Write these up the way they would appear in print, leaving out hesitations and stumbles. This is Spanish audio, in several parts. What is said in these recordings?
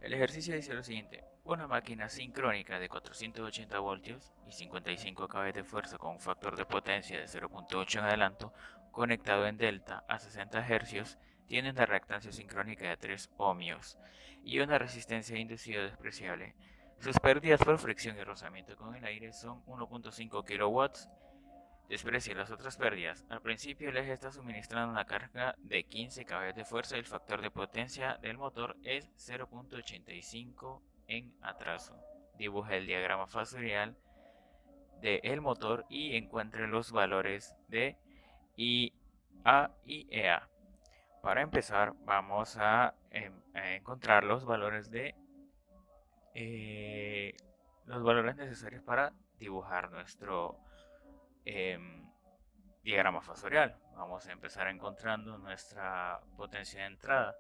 El ejercicio dice lo siguiente: una máquina sincrónica de 480 voltios y 55 caballos de fuerza con un factor de potencia de 0.8 en adelanto, conectado en delta a 60 Hz, tiene una reactancia sincrónica de 3 ohmios y una resistencia inducida despreciable. Sus pérdidas por fricción y rozamiento con el aire son 1.5 kilowatts. Desprecia las otras pérdidas. Al principio el eje está suministrando una carga de 15 caballos de fuerza y el factor de potencia del motor es 0.85 en atraso. Dibuje el diagrama fasorial del motor y encuentre los valores de IA y EA. Para empezar vamos a encontrar eh, los valores necesarios para dibujar nuestro em, diagrama fasorial. Vamos a empezar encontrando nuestra potencia de entrada,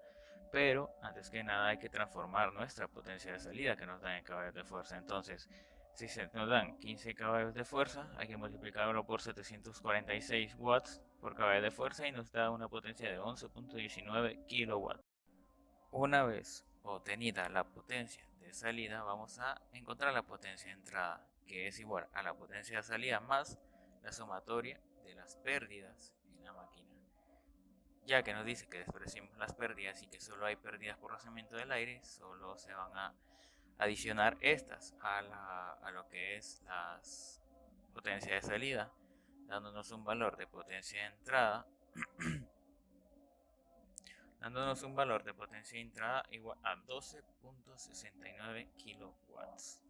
pero antes que nada hay que transformar nuestra potencia de salida que nos dan en caballos de fuerza. Entonces, si se nos dan 15 caballos de fuerza, hay que multiplicarlo por 746 watts por caballo de fuerza y nos da una potencia de 11.19 kilowatts. Una vez obtenida la potencia de salida, vamos a encontrar la potencia de entrada, que es igual a la potencia de salida más la sumatoria de las pérdidas en la máquina. Ya que nos dice que despreciamos las pérdidas y que solo hay pérdidas por rozamiento del aire, solo se van a adicionar estas a lo que es la potencia de salida, dándonos un valor de potencia de entrada dándonos un valor de potencia de entrada igual a 12.69 kilowatts.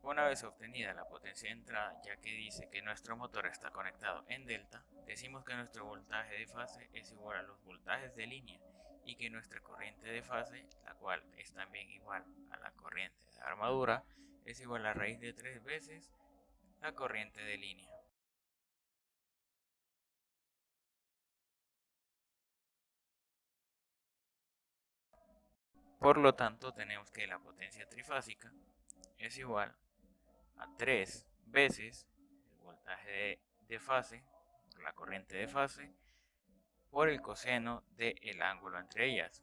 Una vez obtenida la potencia de entrada, ya que dice que nuestro motor está conectado en delta, decimos que nuestro voltaje de fase es igual a los voltajes de línea y que nuestra corriente de fase, la cual es también igual a la corriente de armadura, es igual a raíz de 3 veces la corriente de línea. Por lo tanto, tenemos que la potencia trifásica es igual a 3 veces el voltaje de fase, la corriente de fase, por el coseno del ángulo entre ellas.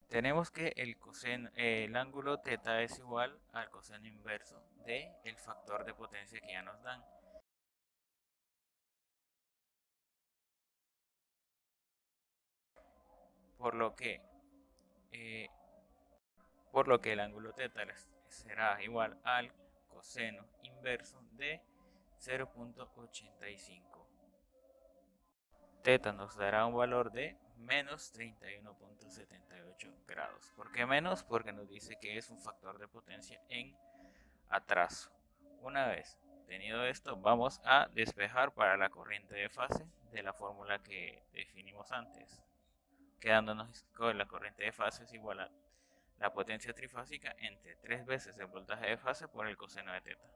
Tenemos que el ángulo teta es igual al coseno inverso del factor de potencia que ya nos dan. Por lo que, eh, por lo que el ángulo teta será igual al coseno inverso de 0.85. Teta nos dará un valor de menos 31.78 grados. ¿Por qué menos? Porque nos dice que es un factor de potencia en atraso. Una vez tenido esto, vamos a despejar para la corriente de fase de la fórmula que definimos antes, quedándonos con la corriente de fase es igual a la potencia trifásica entre 3 veces el voltaje de fase por el coseno de teta.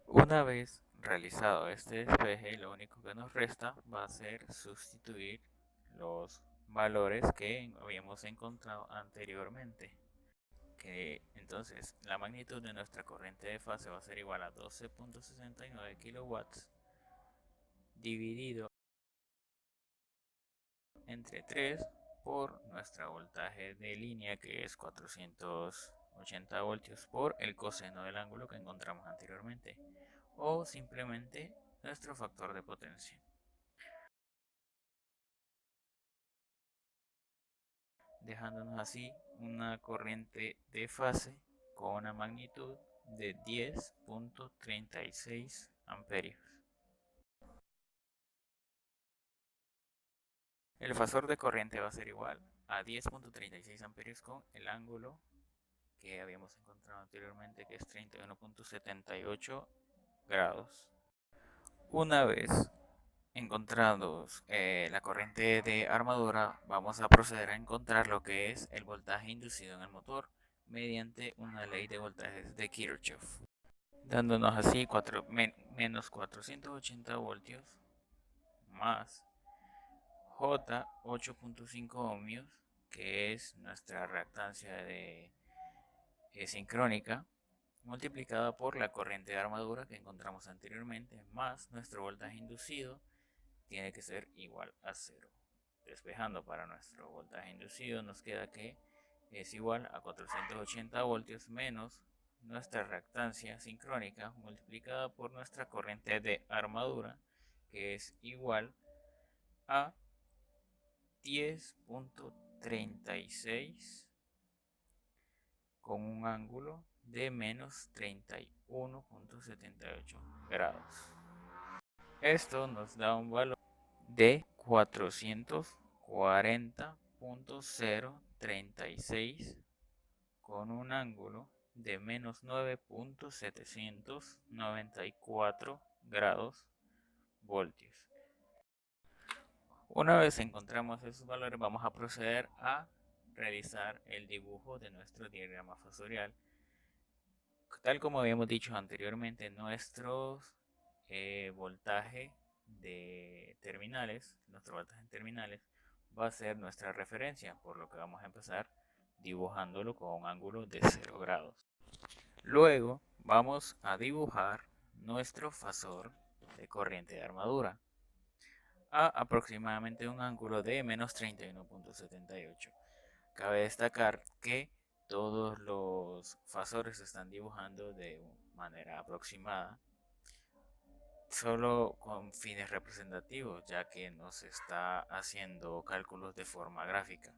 Una vez realizado este despeje, lo único que nos resta va a ser sustituir los valores que habíamos encontrado anteriormente. Que entonces la magnitud de nuestra corriente de fase va a ser igual a 12.69 kilowatts dividido entre 3 por nuestro voltaje de línea, que es 480 voltios, por el coseno del ángulo que encontramos anteriormente, o simplemente nuestro factor de potencia, dejándonos así una corriente de fase con una magnitud de 10.36 amperios. El fasor de corriente va a ser igual a 10.36 amperios con el ángulo que habíamos encontrado anteriormente, que es 31.78 grados. Una vez encontrados la corriente de armadura, vamos a proceder a encontrar lo que es el voltaje inducido en el motor mediante una ley de voltajes de Kirchhoff, dándonos así menos 480 voltios más J 8.5 ohmios, que es nuestra reactancia sincrónica multiplicada por la corriente de armadura que encontramos anteriormente, más nuestro voltaje inducido tiene que ser igual a 0. Despejando para nuestro voltaje inducido nos queda que es igual a 480 voltios menos nuestra reactancia sincrónica multiplicada por nuestra corriente de armadura, que es igual a 10.36 con un ángulo de menos 31.78 grados. Esto nos da un valor de 440.036 con un ángulo de menos 9.794 grados voltios. Una vez encontramos esos valores, vamos a proceder a realizar el dibujo de nuestro diagrama fasorial. Tal como habíamos dicho anteriormente, nuestro voltaje de terminales, nuestro voltaje en terminales va a ser nuestra referencia, por lo que vamos a empezar dibujándolo con un ángulo de 0 grados. Luego vamos a dibujar nuestro fasor de corriente de armadura a aproximadamente un ángulo de menos 31.78. Cabe destacar que todos los fasores se están dibujando de manera aproximada, solo con fines representativos, ya que no se está haciendo cálculos de forma gráfica.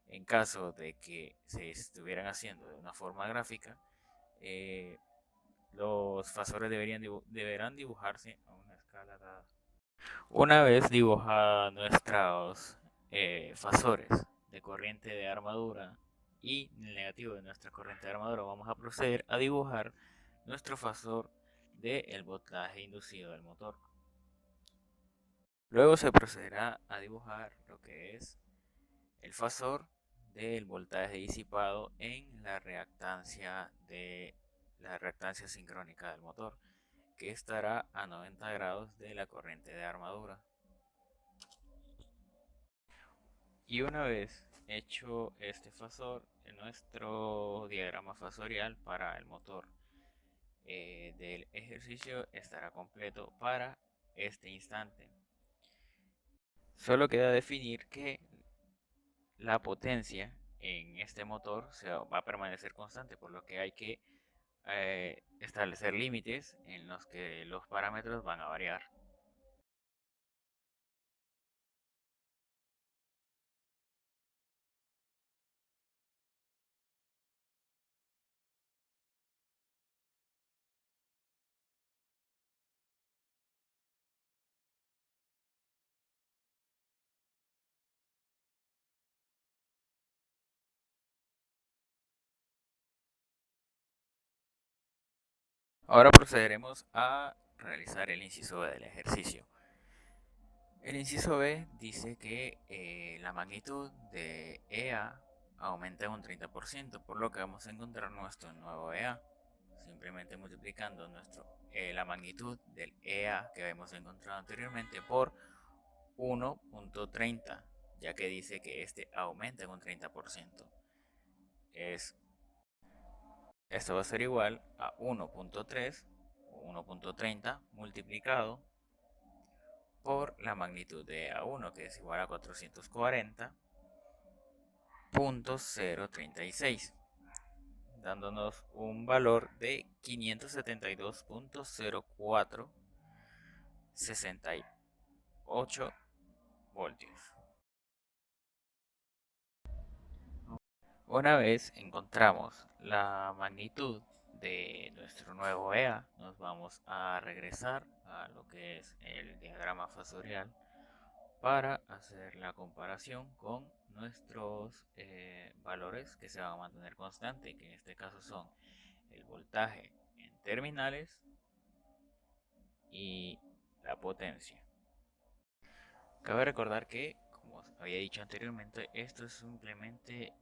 En caso de que se estuvieran haciendo de una forma gráfica, los fasores deberán dibujarse a una escala dada. Una vez dibujados nuestros fasores de corriente de armadura y el negativo de nuestra corriente de armadura, vamos a proceder a dibujar nuestro fasor del voltaje inducido del motor. Luego se procederá a dibujar lo que es el fasor del voltaje disipado en la reactancia sincrónica del motor, que estará a 90 grados de la corriente de armadura. Y una vez hecho este fasor, nuestro diagrama fasorial para el motor del ejercicio estará completo para este instante. Solo queda definir que la potencia en este motor va a permanecer constante, por lo que hay que establecer límites en los que los parámetros van a variar. Ahora procederemos a realizar el inciso B del ejercicio. El inciso B dice que la magnitud de EA aumenta en un 30%, por lo que vamos a encontrar nuestro nuevo EA, simplemente multiplicando la magnitud del EA que habíamos encontrado anteriormente por 1.30, ya que dice que este aumenta en un 30%. Esto va a ser igual a 1.3 o 1.30 multiplicado por la magnitud de A1, que es igual a 440.036, dándonos un valor de 572.0468 voltios. Una vez encontramos la magnitud de nuestro nuevo EA, nos vamos a regresar a lo que es el diagrama fasorial para hacer la comparación con nuestros valores que se van a mantener constantes, que en este caso son el voltaje en terminales y la potencia. Cabe recordar que, como había dicho anteriormente, esto es simplemente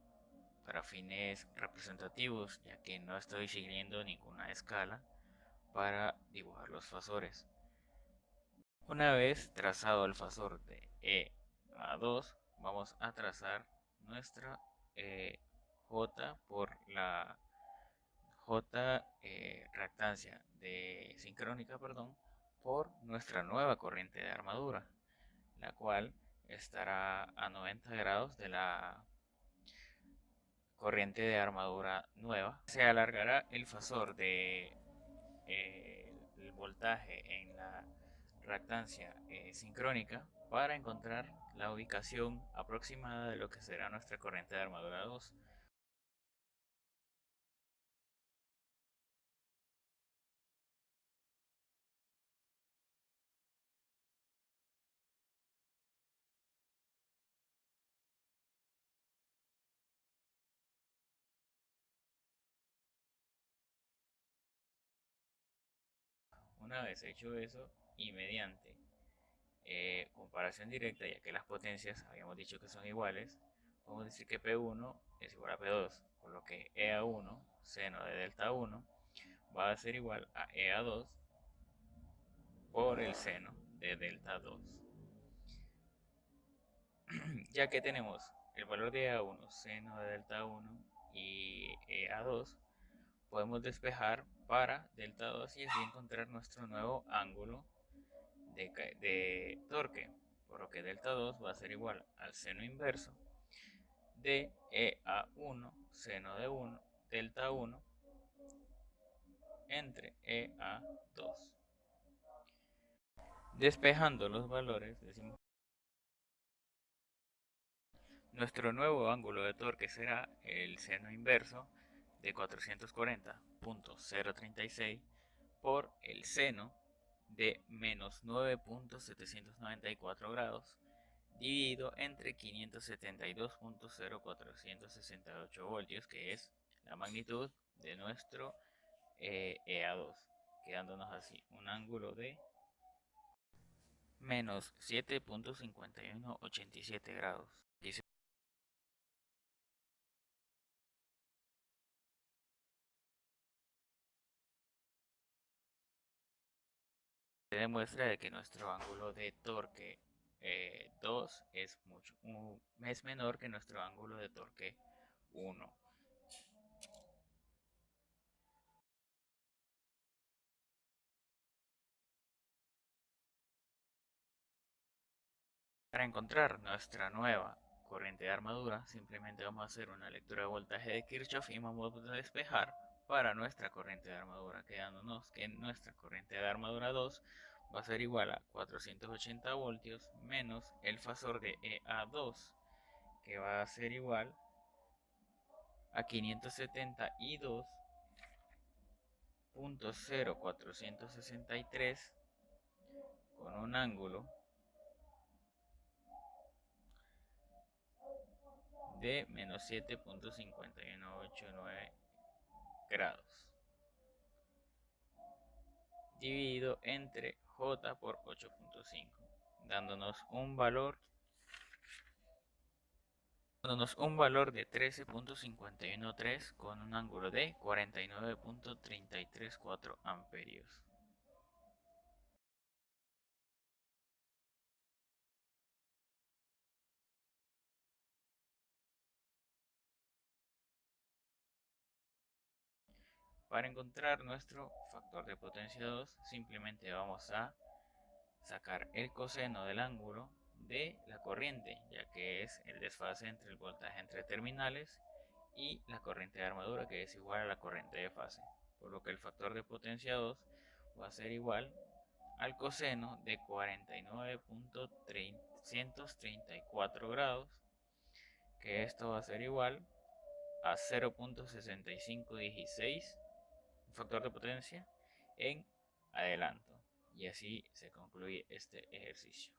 para fines representativos, ya que no estoy siguiendo ninguna escala para dibujar los fasores. Una vez trazado el fasor de E a 2, vamos a trazar nuestra J por la J reactancia de sincrónica, perdón, por nuestra nueva corriente de armadura, la cual estará a 90 grados de la corriente de armadura nueva. Se alargará el fasor de el voltaje en la reactancia sincrónica para encontrar la ubicación aproximada de lo que será nuestra corriente de armadura 2. Una vez hecho eso, y mediante comparación directa, ya que las potencias habíamos dicho que son iguales, podemos decir que P1 es igual a P2, por lo que EA1, seno de delta 1, va a ser igual a EA2 por el seno de delta 2. Ya que tenemos el valor de EA1, seno de delta 1 y EA2, podemos despejar para delta 2 y así encontrar nuestro nuevo ángulo de torque, por lo que delta 2 va a ser igual al seno inverso de EA1 seno de 1 delta 1 entre EA2. Despejando los valores, decimos nuestro nuevo ángulo de torque será el seno inverso de 440.036 por el seno de menos 9.794 grados dividido entre 572.0468 voltios, que es la magnitud de nuestro EA2, quedándonos así un ángulo de menos 7.5187 grados. Y se demuestra de que nuestro ángulo de torque 2 es menor que nuestro ángulo de torque 1. Para encontrar nuestra nueva corriente de armadura, simplemente vamos a hacer una lectura de voltaje de Kirchhoff y vamos a despejar para nuestra corriente de armadura, quedándonos que nuestra corriente de armadura 2 va a ser igual a 480 voltios menos el fasor de EA2, que va a ser igual a 572.0463 con un ángulo de menos 7.5189 grados, dividido entre J por 8.5, dándonos un valor de 13.513 con un ángulo de 49.334 amperios. Para encontrar nuestro factor de potencia 2, simplemente vamos a sacar el coseno del ángulo de la corriente, ya que es el desfase entre el voltaje entre terminales y la corriente de armadura, que es igual a la corriente de fase, por lo que el factor de potencia 2 va a ser igual al coseno de 49.334 grados, que esto va a ser igual a 0.6516, un factor de potencia en adelanto. Y así se concluye este ejercicio.